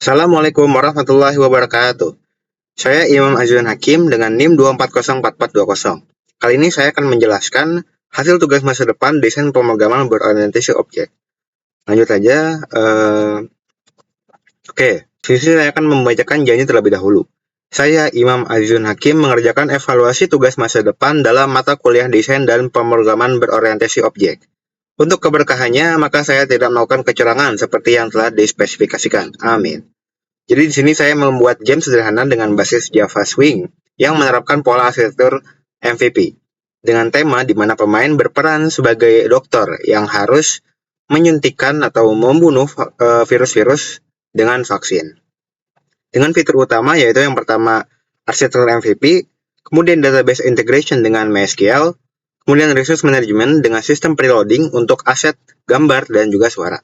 Assalamualaikum warahmatullahi wabarakatuh. Saya Imam Azwan Hakim dengan NIM 2404420. Kali ini saya akan menjelaskan hasil tugas masa depan desain pemrograman berorientasi objek. Lanjut aja. Oke, sisi saya akan membacakan janji terlebih dahulu. Saya Imam Azwan Hakim mengerjakan evaluasi tugas masa depan dalam mata kuliah desain dan pemrograman berorientasi objek. Untuk keberkahannya, maka saya tidak melakukan kecurangan seperti yang telah dispesifikasikan. Amin. Jadi di sini saya membuat game sederhana dengan basis Java Swing yang menerapkan pola arsitektur MVP dengan tema di mana pemain berperan sebagai dokter yang harus menyuntikkan atau membunuh virus-virus dengan vaksin. Dengan fitur utama yaitu yang pertama arsitektur MVP, kemudian database integration dengan MySQL, kemudian resource management dengan sistem preloading untuk aset, gambar, dan juga suara.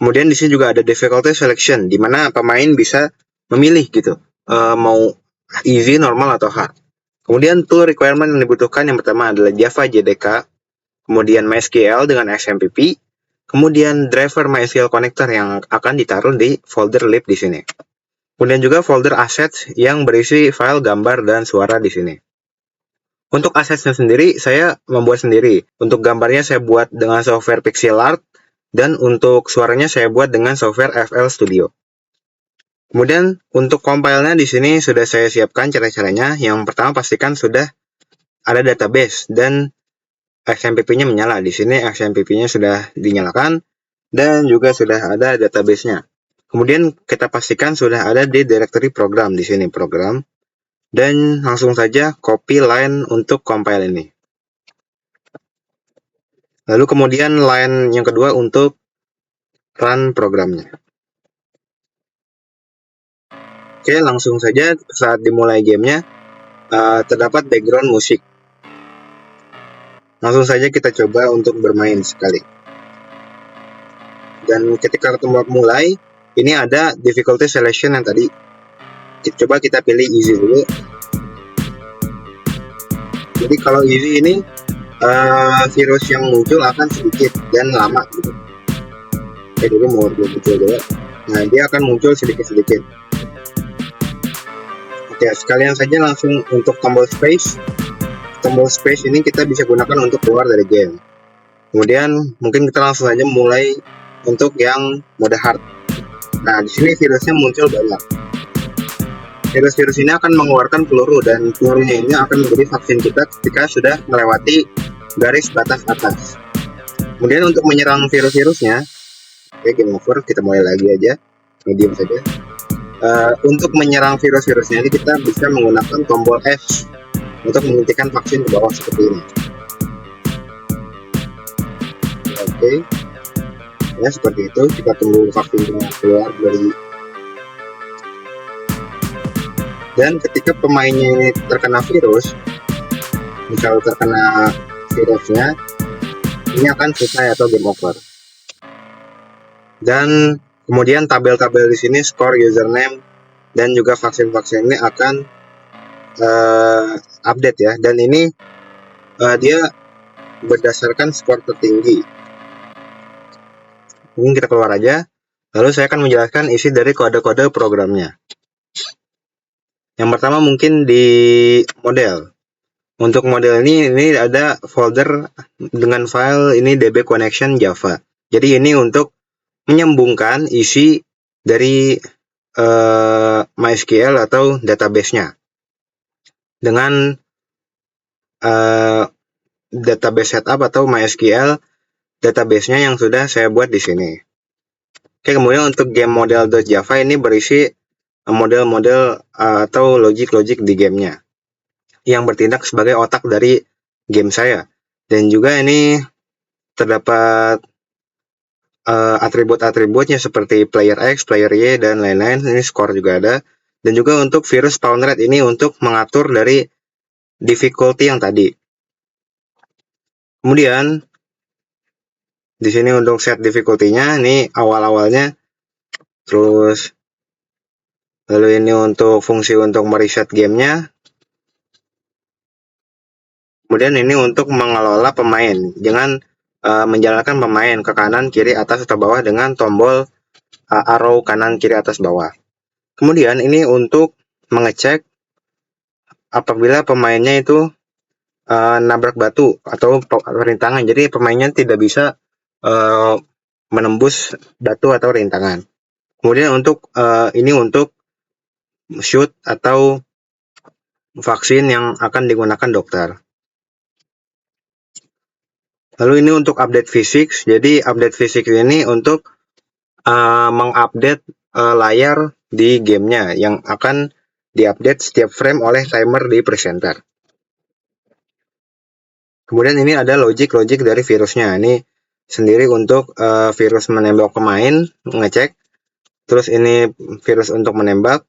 Kemudian di sini juga ada difficulty selection, di mana pemain bisa memilih gitu, mau easy, normal, atau hard. Kemudian tool requirement yang dibutuhkan yang pertama adalah Java JDK, kemudian MySQL dengan XMPP, kemudian driver MySQL connector yang akan ditaruh di folder lib di sini. Kemudian juga folder assets yang berisi file gambar dan suara di sini. Untuk asetnya sendiri, saya membuat sendiri. Untuk gambarnya saya buat dengan software Pixel Art, dan untuk suaranya saya buat dengan software FL Studio. Kemudian untuk compile-nya di sini sudah saya siapkan cara-caranya. Yang pertama pastikan sudah ada database dan XMPP-nya menyala. Di sini XMPP-nya sudah dinyalakan dan juga sudah ada database-nya. Kemudian kita pastikan sudah ada di directory program di sini program, dan langsung saja copy line untuk compile ini. Lalu kemudian line yang kedua untuk run programnya. Oke, langsung saja saat dimulai gamenya terdapat background musik. Langsung saja kita coba untuk bermain sekali. Dan ketika mulai, ini ada difficulty selection yang tadi. Coba kita pilih easy dulu. Jadi kalau easy ini virus yang muncul akan sedikit dan lama gitu. Dulu mau muncul dulu. Nah, dia akan muncul sedikit-sedikit. Oke, sekalian saja langsung untuk tombol space. Tombol space ini kita bisa gunakan untuk keluar dari game. Kemudian mungkin kita langsung saja mulai untuk yang mode hard. Nah, di sini virusnya muncul banyak. Virus-virus ini akan mengeluarkan peluru dan pelurunya ini akan menjadi vaksin kita ketika sudah melewati garis batas atas. Kemudian untuk menyerang virus-virusnya, oke, game over, kita mulai lagi aja, medium saja. Untuk menyerang virus-virusnya ini kita bisa menggunakan tombol F untuk menyuntikkan vaksin ke bawah seperti ini. Oke, ya seperti itu. Kita tunggu vaksinnya keluar dari. Dan ketika pemainnya ini terkena virus, misal terkena virusnya, ini akan selesai atau game over. Dan kemudian tabel-tabel di sini, skor, username, dan juga vaksin-vaksin ini akan update ya. Dan ini dia berdasarkan skor tertinggi. Mungkin kita keluar aja. Lalu saya akan menjelaskan isi dari kode-kode programnya. Yang pertama mungkin di model. Untuk model ini ada folder dengan file ini db connection java. Jadi ini untuk menyambungkan isi dari MySQL atau database-nya dengan database setup atau MySQL database-nya yang sudah saya buat di sini. Oke, kemudian untuk game model.java ini berisi model-model atau logik-logik di gamenya yang bertindak sebagai otak dari game saya. Dan juga ini terdapat atribut-atributnya seperti player X, player Y, dan lain-lain. Ini skor juga ada. Dan juga untuk virus spawn rate ini untuk mengatur dari difficulty yang tadi. Kemudian di sini untuk set difficulty-nya ini awal-awalnya. Terus lalu ini untuk fungsi untuk mereset gamenya. Kemudian ini untuk mengelola pemain dengan menjalankan pemain ke kanan, kiri, atas, atau bawah dengan tombol arrow kanan, kiri, atas, bawah. Kemudian ini untuk mengecek apabila pemainnya itu nabrak batu atau rintangan. Jadi pemainnya tidak bisa menembus batu atau rintangan. Kemudian untuk ini untuk shoot atau vaksin yang akan digunakan dokter. Lalu ini untuk update fisik. Jadi update fisik ini untuk mengupdate layar di gamenya yang akan diupdate setiap frame oleh timer di presenter. Kemudian ini ada logic dari virusnya. Ini sendiri untuk virus menembak pemain, ngecek. Terus ini virus untuk menembak.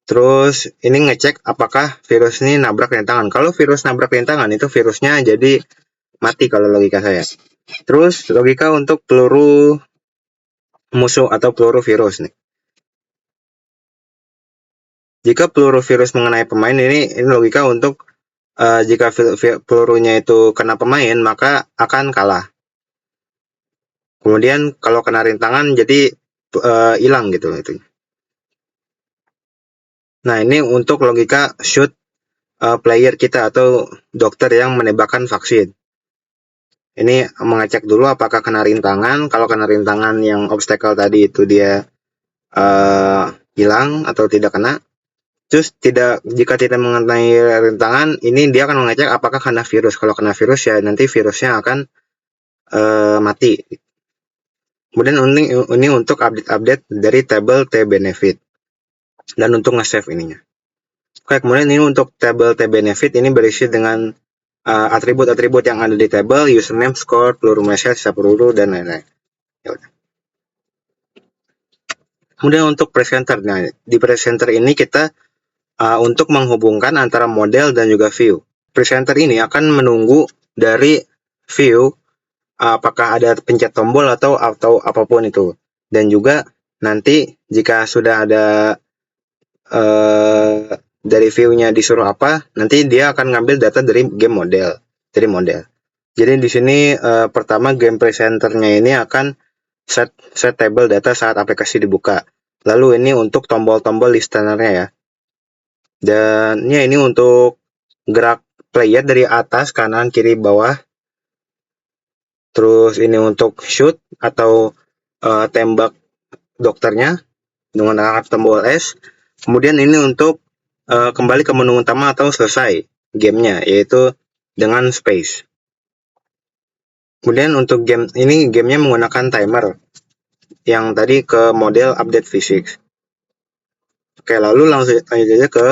Terus ini ngecek apakah virus ini nabrak rintangan. Kalau virus nabrak rintangan itu virusnya jadi mati kalau logika saya. Terus logika untuk peluru musuh atau peluru virus nih. Jika peluru virus mengenai pemain ini logika untuk jika pelurunya itu kena pemain maka akan kalah. Kemudian kalau kena rintangan jadi hilang gitu itu. Nah, ini untuk logika shoot player kita atau dokter yang menembakkan vaksin. Ini mengecek dulu apakah kena rintangan. Kalau kena rintangan yang obstacle tadi itu dia hilang atau tidak kena. Terus jika tidak mengenai rintangan, ini dia akan mengecek apakah kena virus. Kalau kena virus ya nanti virusnya akan mati. Kemudian ini untuk update dari table T benefit. Dan untuk nge-save ininya. Oke, kemudian ini untuk table T benefit ini berisi dengan atribut-atribut yang ada di table, username, score, peluru message, sisa peluru, dan lain-lain. Yaudah. Kemudian untuk presenter, nah di presenter ini kita untuk menghubungkan antara model dan juga view. Presenter ini akan menunggu dari view apakah ada pencet tombol atau apapun itu. Dan juga nanti jika sudah ada dari view-nya disuruh apa, nanti dia akan ngambil data dari game model, dari model. Jadi di sini pertama game presenternya ini akan set table data saat aplikasi dibuka. Lalu ini untuk tombol-tombol listenernya ya. Dan ya ini untuk gerak player dari atas, kanan, kiri, bawah. Terus ini untuk shoot atau tembak dokternya dengan tombol S. Kemudian ini untuk kembali ke menu utama atau selesai gamenya, yaitu dengan space. Kemudian untuk game ini gamenya menggunakan timer yang tadi ke model update physics. Oke, lalu langsung aja ke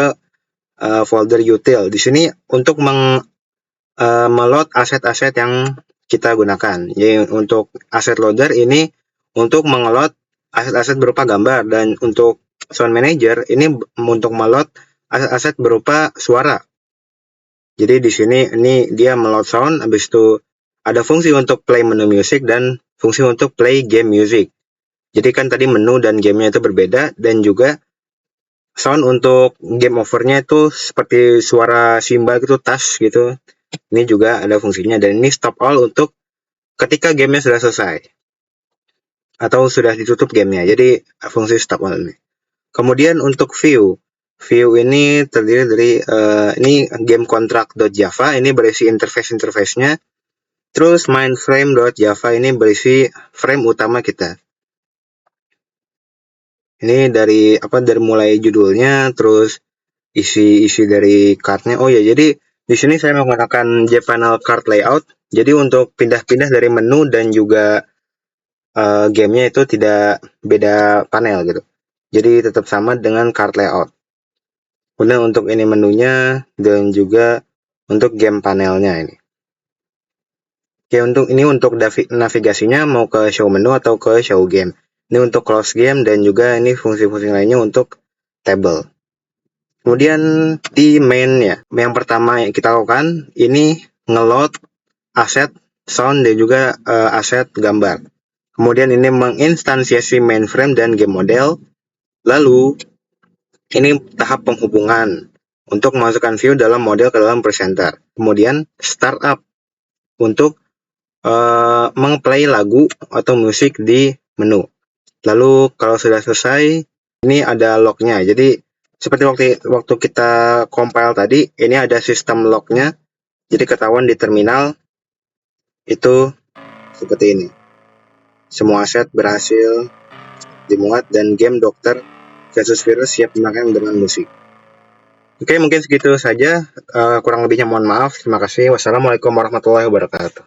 folder util. Di sini untuk meload aset-aset yang kita gunakan. Jadi untuk aset loader ini untuk mengeload aset-aset berupa gambar, dan untuk sound manager ini untuk meload aset-aset berupa suara. Jadi di sini ini dia meload sound, habis itu ada fungsi untuk play menu music dan fungsi untuk play game music. Jadi kan tadi menu dan gamenya itu berbeda, dan juga sound untuk game overnya itu seperti suara Simba gitu, touch gitu. Ini juga ada fungsinya, dan ini stop all untuk ketika gamenya sudah selesai atau sudah ditutup gamenya. Jadi fungsi stop all ini. Kemudian untuk view ini terdiri dari ini game contract.java, ini berisi interface-nya. Terus mainframe.java ini berisi frame utama kita. Ini dari mulai judulnya, terus isi dari cardnya. Oh ya, jadi di sini saya menggunakan jPanel card layout. Jadi untuk pindah-pindah dari menu dan juga gamenya itu tidak beda panel gitu. Jadi tetap sama dengan card layout. Kemudian untuk ini menunya dan juga untuk game panelnya ini. Oke, untuk navigasinya mau ke show menu atau ke show game. Ini untuk close game, dan juga ini fungsi-fungsi lainnya untuk table. Kemudian di main ya, yang pertama yang kita lakukan ini ngeload aset sound dan juga aset gambar. Kemudian ini menginstansiasi mainframe dan game model. Lalu ini tahap penghubungan untuk memasukkan view dalam model ke dalam presenter. Kemudian startup untuk mengplay lagu atau musik di menu. Lalu kalau sudah selesai, ini ada lognya. Jadi seperti waktu kita compile tadi, ini ada sistem lognya. Jadi ketahuan di terminal itu seperti ini. Semua aset berhasil dimuat dan game dokter versus virus siap dimainkan dengan musik. Oke, mungkin segitu saja. Kurang lebihnya mohon maaf. Terima kasih. Wassalamualaikum warahmatullahi wabarakatuh.